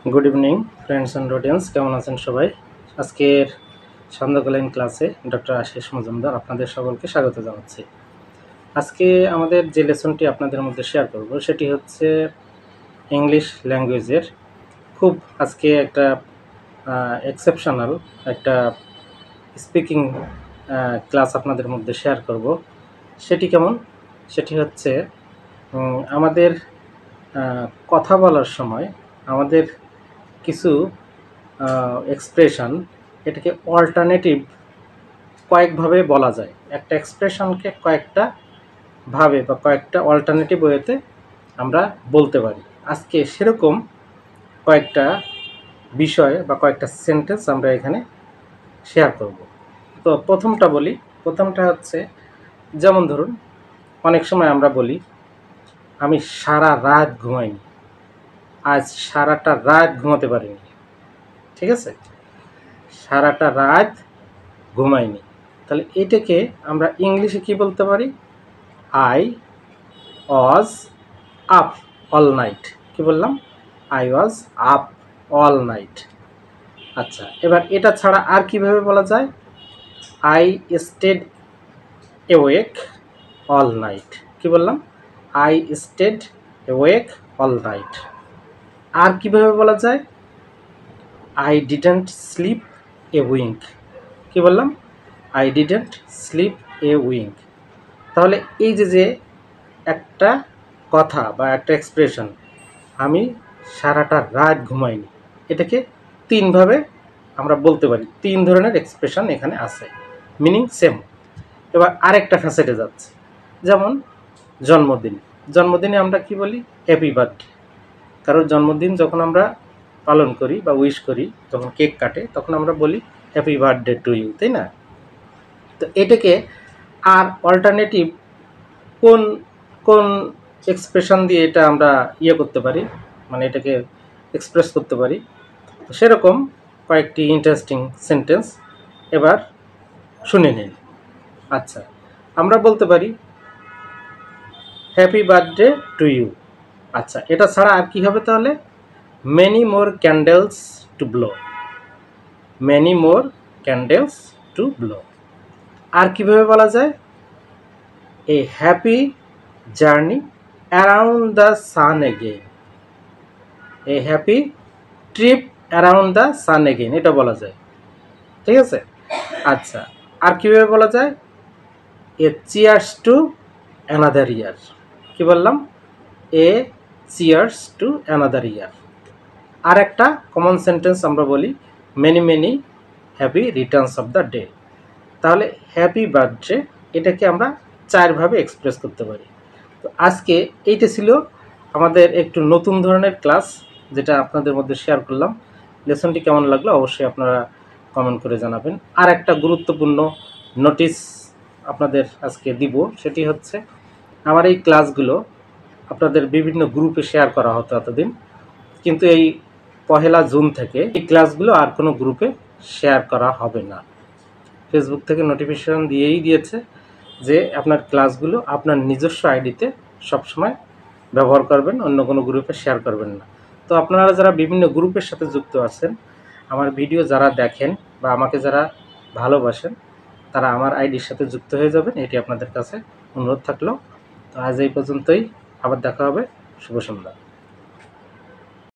Good evening friends and audience, কেমন আছেন সবাই? আজকের সন্ধ্যাকালীন ক্লাসে ডক্টর আশিস মজুমদার আপনাদের সকলকে স্বাগত জানাচ্ছি। আজকে আমাদের যে লেসনটি আপনাদের মধ্যে শেয়ার করব সেটি হচ্ছে ইংলিশ ল্যাঙ্গুয়েজের খুব আজকে একটা এক্সেপশনাল একটা স্পিকিং ক্লাস আপনাদের মধ্যে শেয়ার করব। সেটি কেমন? সেটি হচ্ছে আমাদের কথা বলার সময় আমাদের কিছু এক্সপ্রেশন এটাকে অল্টারনেটিভ কয়েকভাবে বলা যায়। একটা এক্সপ্রেশনকে কয়েকটা ভাবে বা কয়েকটা অল্টারনেটিভ ওয়েতে আমরা বলতে পারি। আজকে সেরকম কয়েকটা বিষয় বা কয়েকটা সেন্টেন্স আমরা এখানে শেয়ার করব। তো প্রথমটা বলি। প্রথমটা হচ্ছে, যেমন ধরুন, অনেক সময় আমরা বলি আমি সারা রাত ঘুমাইনি, আজ সারাটা রাত ঘুমাতে পারিনি। ঠিক আছে, সারাটা রাত ঘুমাইনি। তাহলে এটাকে আমরা ইংলিশে কি বলতে পারি? I was up all night. কি বললাম? I was up all night. আচ্ছা, এবার এটা ছাড়া আর কিভাবে বলা যায়? I stayed awake all night. কি বললাম? I stayed awake all night. আর কিভাবে বলা যায়? I didn't sleep a wink. কি বললাম? I didn't sleep a wink. তাহলে এই যে একটা কথা বা একটা এক্সপ্রেশন, আমি সারাটা রাত ঘুমাইনি, এটাকে তিনভাবে আমরা বলতে পারি। তিন ধরনের এক্সপ্রেশন এখানে আছে, মিনিং সেম। এবার আরেকটা ফ্যাসেটে যাচ্ছে, যেমন জন্মদিন। জন্মদিনে আমরা কি বলি? Happy birthday. কারোর জন্মদিন যখন আমরা পালন করি বা উইশ করি, যখন কেক কাটে, তখন আমরা বলি হ্যাপি বার্থডে টু ইউ, তাই না? তো এটাকে আর অল্টারনেটিভ কোন কোন এক্সপ্রেশন দিয়ে এটা আমরা করতে পারি, মানে এটাকে এক্সপ্রেস করতে পারি? তো সেরকম কয়েকটি ইন্টারেস্টিং সেন্টেন্স এবার শুনে নিন। আচ্ছা, আমরা বলতে পারি হ্যাপি বার্থডে টু ইউ। আচ্ছা, এটা ছাড়া আর কি হবে তাহলে? Many more candles to blow. Many more candles to blow. আর কিভাবে বলা যায়? A happy journey around the sun again. A happy trip around the sun again, এটা বলা যায়। ঠিক আছে। আচ্ছা, আর কিভাবে বলা যায়? এ চিয়ার্স টু অ্যানাদার ইয়ার। কি বললাম? এ চিয়ার্স টু অ্যানাদার ইয়ার। আর একটা কমন সেন্টেন্স আমরা বলি many many happy Returns of the day. তাহলে হ্যাপি বার্থডে এটাকে আমরা চারভাবে এক্সপ্রেস করতে পারি। তো আজকে এইটা ছিল আমাদের একটু নতুন ধরনের ক্লাস, যেটা আপনাদের মধ্যে শেয়ার করলাম। লেসনটি কেমন লাগলো অবশ্যই আপনারা কমেন্ট করে জানাবেন। আর একটা গুরুত্বপূর্ণ নোটিশ আপনাদের আজকে দিব, সেটি হচ্ছে আমার এই ক্লাসগুলো আপনাদের বিভিন্ন গ্রুপে শেয়ার করা হতো এতদিন, কিন্তু এই 1 জুন থেকে এই ক্লাসগুলো আর কোনো গ্রুপে শেয়ার করা হবে না। ফেসবুক থেকে নোটিফিকেশন দিয়েছে যে আপনার ক্লাসগুলো আপনার নিজস্ব আইডিতে সবসময় ব্যবহার করবেন, অন্য কোনো গ্রুপে শেয়ার করবেন না। তো আপনারা যারা বিভিন্ন গ্রুপের সাথে যুক্ত আছেন, আমার ভিডিও যারা দেখেন বা আমাকে যারা ভালোবাসেন, তারা আমার আইডির সাথে যুক্ত হয়ে যাবেন, এটি আপনাদের কাছে অনুরোধ থাকলো। তো আজ এই পর্যন্তই, আবার দেখা হবে। শুভ সন্ধ্যা।